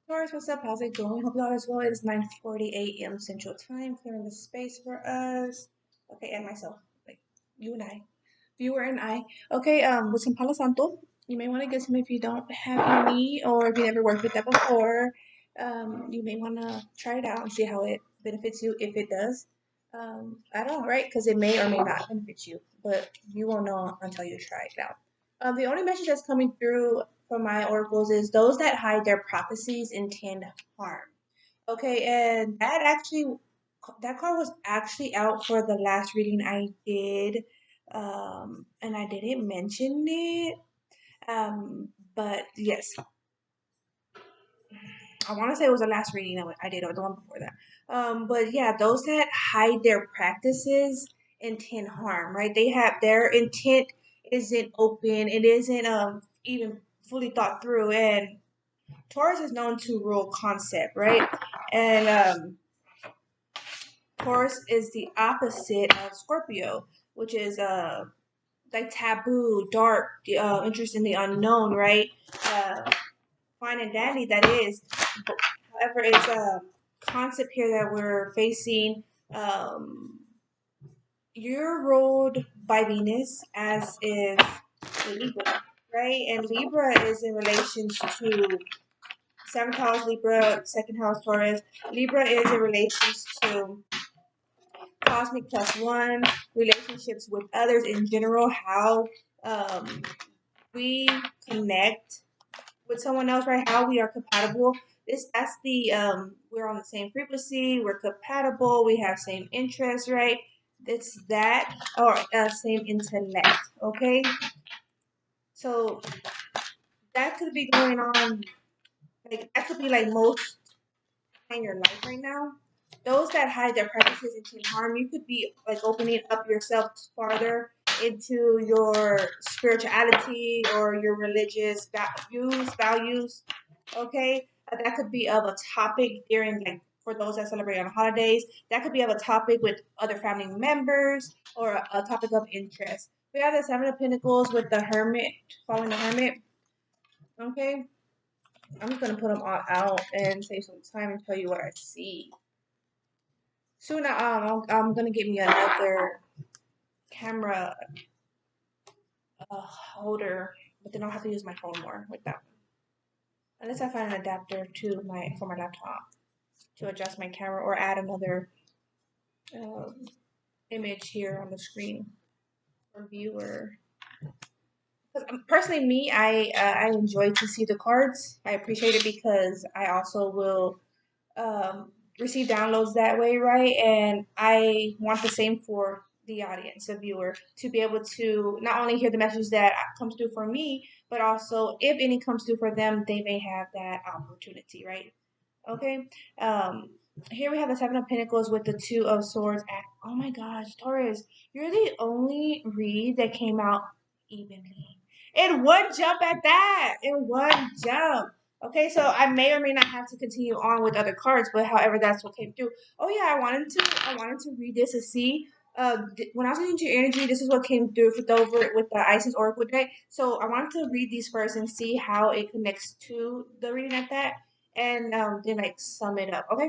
Taurus, what's up? How's it going? Hope y'all is well. It is 9:40 a.m. Central Time, clearing the space for us. Okay, and myself, like you and I, viewer and I. Okay, with some Palo Santo, you may want to get some if you don't have any, or if you never worked with that before. You may want to try it out and see how it benefits you if it does. I don't know, right? Because it may or may not benefit you, but you won't know until you try it out. The only message that's coming through from my oracles is those that hide their prophecies intend harm. Okay, and that card was actually out for the last reading I did, and I didn't mention it. But yes, I want to say it was the last reading I did, or the one before that. But yeah, those that hide their practices intend harm, right? They have their intent isn't open, it isn't even fully thought through, and Taurus is known to rule concept, right? And Taurus is the opposite of Scorpio, which is like taboo, dark, interest in the unknown, right? Fine and dandy that is. However, it's a concept here that we're facing. Um, you're ruled by Venus, as is Libra, right? And Libra is in relation to seventh house Libra, second house Taurus. Libra is in relation to cosmic plus one, relationships with others in general, how um, we connect with someone else, right? How we are compatible. That's the we're on the same frequency, we're compatible, we have same interests, right? It's that or same intellect, okay? So that could be going on, like that could be like most in your life right now. Those that hide their practices and can harm, you could be like opening up yourself farther into your spirituality or your religious values. Okay, that could be of a topic during like for those that celebrate on holidays. That could be of a topic with other family members or a topic of interest. We have the Seven of Pentacles with the Hermit, following the Hermit. Okay, I'm just gonna put them all out and save some time and tell you what I see. Soon, I'm gonna get me another camera holder, but then I'll have to use my phone more with that one. Unless I find an adapter to my for my laptop to adjust my camera or add another um, image here on the screen for viewer. Personally, me, I enjoy to see the cards. I appreciate it because I also will receive downloads that way, right? And I want the same for the audience, the viewer, to be able to not only hear the message that comes through for me, but also if any comes through for them, they may have that opportunity, right? Okay. Here we have the Seven of Pentacles with the Two of Swords. Oh my gosh, Taurus, you're the only read that came out evenly. In one jump at that. In one jump. Okay, so I may or may not have to continue on with other cards, but however, that's what came through. Oh yeah, I wanted to read this to see. When I was into your energy, this is what came through with the Isis Oracle deck. So I wanted to read these first and see how it connects to the reading at that and then like sum it up. Okay.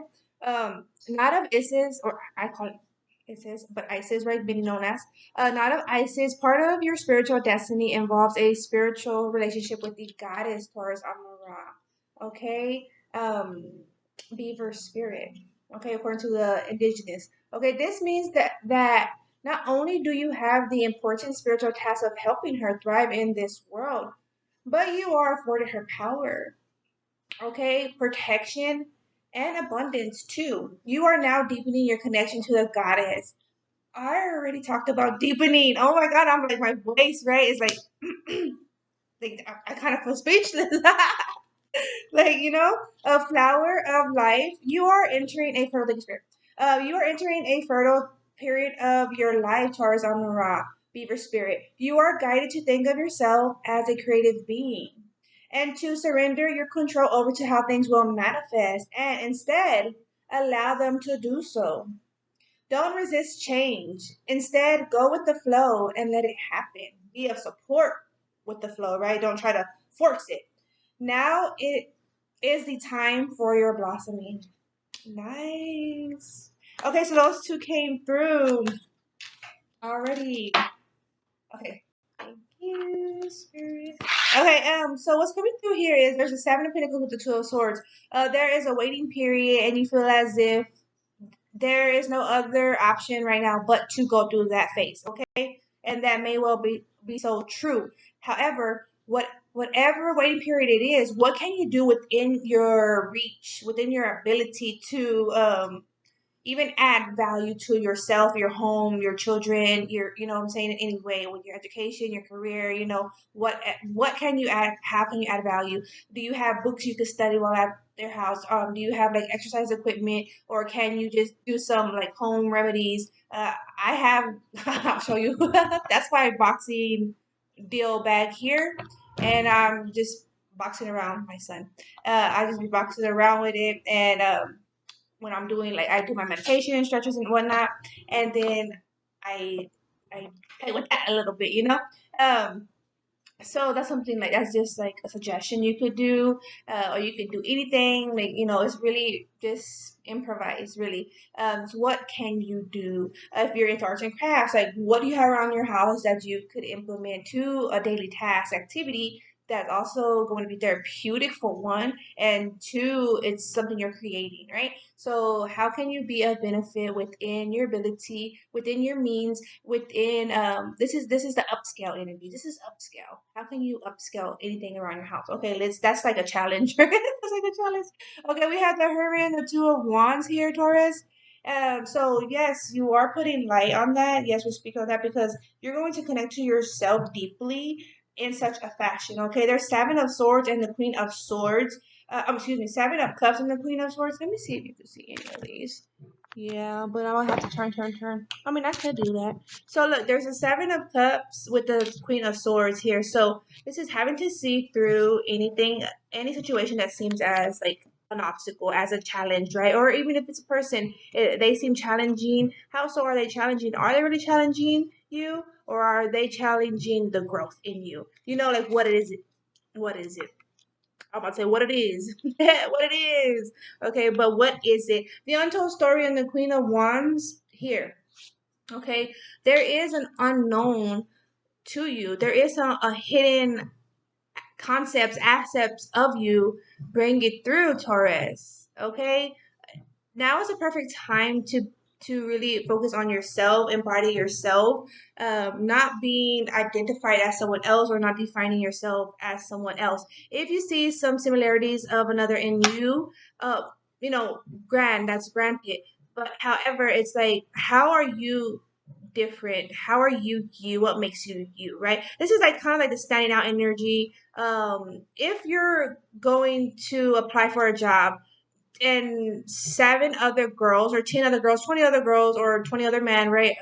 Not of Isis, or I call it Isis, but Isis, right, being known as not of Isis. Part of your spiritual destiny involves a spiritual relationship with the goddess Taurus Amara. Okay. Beaver spirit. Okay, according to the indigenous. Okay, this means that not only do you have the important spiritual task of helping her thrive in this world, but you are afforded her power, okay, protection, and abundance too. You are now deepening your connection to the goddess. I already talked about deepening. Oh my god, I'm like my voice, right? Is like, like I kind of feel speechless. Like a flower of life. You are entering a fertile spirit. You are entering a fertile period of your life, Taurus on the Ra, Beaver spirit. You are guided to think of yourself as a creative being and to surrender your control over to how things will manifest and instead allow them to do so. Don't resist change. Instead, go with the flow and let it happen. Be of support with the flow, right? Don't try to force it. Now it is the time for your blossoming. Nice. Okay, so those two came through already. Okay. Thank you, Spirit. Okay, so what's coming through here is there's a Seven of Pentacles with the Two of Swords. There is a waiting period, and you feel as if there is no other option right now but to go through that phase, okay? And that may well be so true. However, whatever waiting period it is, what can you do within your reach, within your ability to even add value to yourself, your home, your children, your, you know what I'm saying, in any way with your education, your career, what can you add, how can you add value? Do you have books you could study while at their house? Do you have like exercise equipment, or can you just do some like home remedies? I have I'll show you. That's my boxing deal bag here, and I'm just boxing around my son. I just be boxing around with it, and when I'm doing, like, I do my meditation and stretches and whatnot, and then I I play with that a little bit, Um, so that's something like that's just like a suggestion you could do, or you could do anything. Like, it's really just improvise, really. So what can you do if you're into arts and crafts? Like, what do you have around your house that you could implement to a daily task activity that's also going to be therapeutic for one, and two, it's something you're creating, right? So how can you be of benefit within your ability, within your means, within this is the upscale energy. This is upscale. How can you upscale anything around your house? Okay, that's like a challenge. That's like a challenge. Okay, we have the Hermit and the Two of Wands here, Taurus. So yes, you are putting light on that. Yes, we speak on that because you're going to connect to yourself deeply in such a fashion. Okay, there's Seven of Swords and the Queen of Swords. Excuse me, Seven of Cups and the Queen of Swords. Let me see if you can see any of these. Yeah, but I will have to turn. I mean, I could do that. So look, there's a Seven of Cups with the Queen of Swords here. So this is having to see through anything, any situation that seems as like an obstacle, as a challenge, right? Or even if it's a person, they seem challenging. How so are they challenging? Are they really challenging you, or are they challenging the growth in you? Like what it is. What is it? I'm about to say what it is. What it is. Okay, but what is it? The untold story and the Queen of Wands here. Okay, there is an unknown to you. There is a hidden concepts, aspects of you. Bring it through, Taurus. Okay, now is a perfect time to really focus on yourself, embody yourself, not being identified as someone else or not defining yourself as someone else. If you see some similarities of another in you, uh, you know, that's granted. But however, it's like, how are you different? How are you you? What makes you you, right? This is like kind of like the standing out energy. If you're going to apply for a job and seven other girls or 10 other girls, 20 other girls, or 20 other men, right?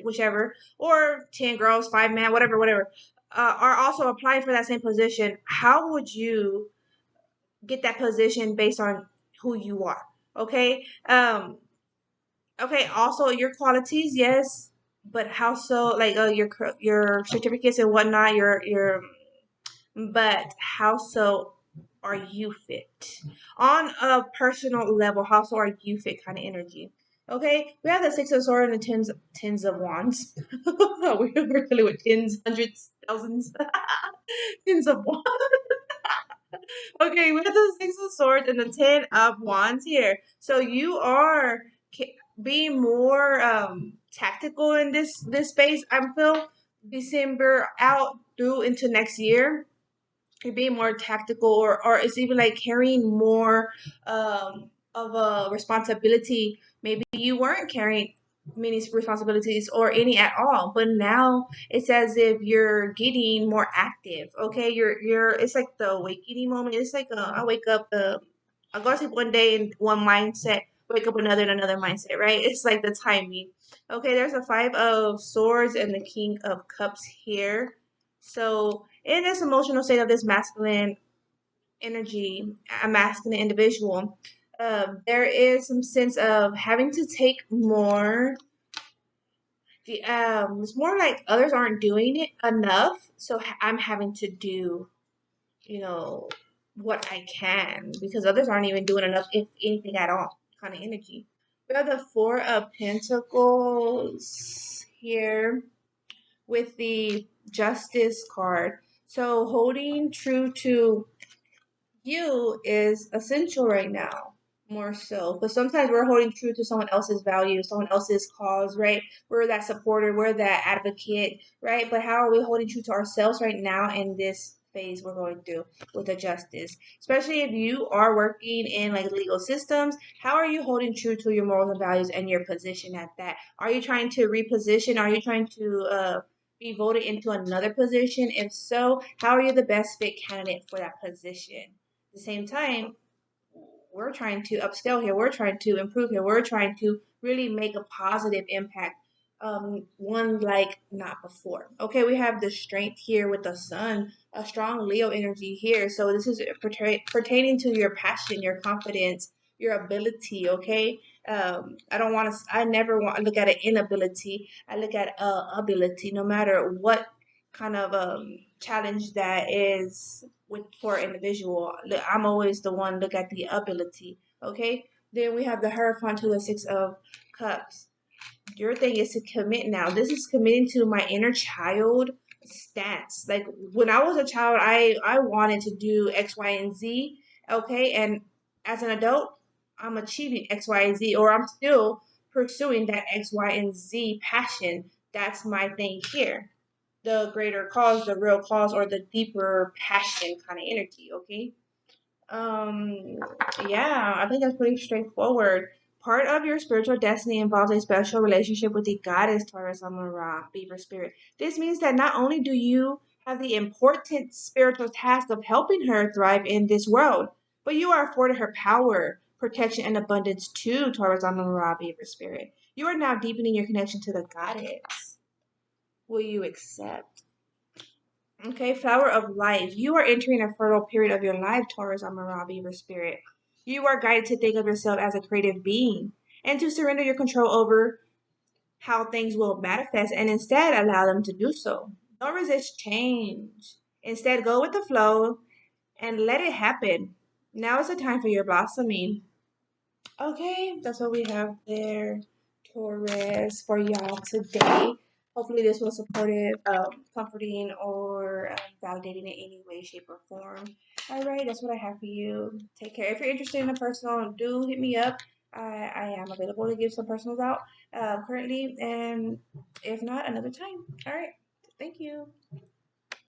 Whichever, or 10 girls, 5 men, whatever, are also applying for that same position. How would you get that position based on who you are? Okay. Okay. Also, your qualities, yes, but how so? Like your certificates and whatnot, your but how so are you fit? On a personal level, how so are you fit kind of energy? Okay, we have the Six of Swords and the tens of Wands. We're dealing with tens, hundreds, thousands, tens of wands. Okay, we have the Six of Swords and the Ten of Wands here. So you are being more tactical in this space. I feel December out through into next year, you're being more tactical, or it's even like carrying more of a responsibility. Maybe you weren't carrying many responsibilities or any at all, but now it's as if you're getting more active. Okay, you're it's like the awakening moment. It's like I wake up, I go to sleep one day in one mindset, wake up another in another mindset, right? It's like the timing. Okay, there's a Five of Swords and the King of Cups here. So in this emotional state of this masculine energy, a masculine individual, there is some sense of having to take more. It's more like others aren't doing it enough, so I'm having to do, you know, what I can, because others aren't even doing enough, if anything at all, kind of energy. We have the Four of Pentacles here with the Justice card. So holding true to you is essential right now, more so. But sometimes we're holding true to someone else's value, someone else's cause, right? We're that supporter, we're that advocate, right? But how are we holding true to ourselves right now in this phase we're going through with the justice? Especially if you are working in like legal systems, how are you holding true to your morals and values and your position at that? Are you trying to reposition? Are you trying to be voted into another position? If so, how are you the best fit candidate for that position? The same time, we're trying to upscale here. We're trying to improve here. We're trying to really make a positive impact. One like not before. Okay, we have the strength here with the sun, a strong Leo energy here. So this is pertaining to your passion, your confidence, your ability. Okay, I don't want to. I never want to look at an inability. I look at ability, no matter what kind of challenge that is with for individual. I'm always the one look at the ability. Okay. Then we have the Hierophant to the Six of Cups. Your thing is to commit now. This is committing to my inner child stance. Like when I was a child, I wanted to do X, Y, and Z. Okay, and as an adult, I'm achieving X, Y, and Z, or I'm still pursuing that X, Y, and Z passion. That's my thing here, the greater cause, the real cause, or the deeper passion kind of energy, okay? Um, yeah, I think that's pretty straightforward. Part of your spiritual destiny involves a special relationship with the goddess Taurus Amara, Beaver Spirit. This means that not only do you have the important spiritual task of helping her thrive in this world, but you are afforded her power, protection, and abundance too, Taurus Amara, Beaver Spirit. You are now deepening your connection to the goddess. Will you accept? Okay, flower of life. You are entering a fertile period of your life, Taurus Amara, Beaver Spirit. You are guided to think of yourself as a creative being and to surrender your control over how things will manifest and instead allow them to do so. Don't resist change. Instead, go with the flow and let it happen. Now is the time for your blossoming. Okay, that's what we have there, Taurus, for y'all today. Hopefully, this was supportive, comforting, or validating in any way, shape, or form. All right, that's what I have for you. Take care. If you're interested in a personal, do hit me up. I am available to give some personals out currently, and if not, another time. All right, thank you.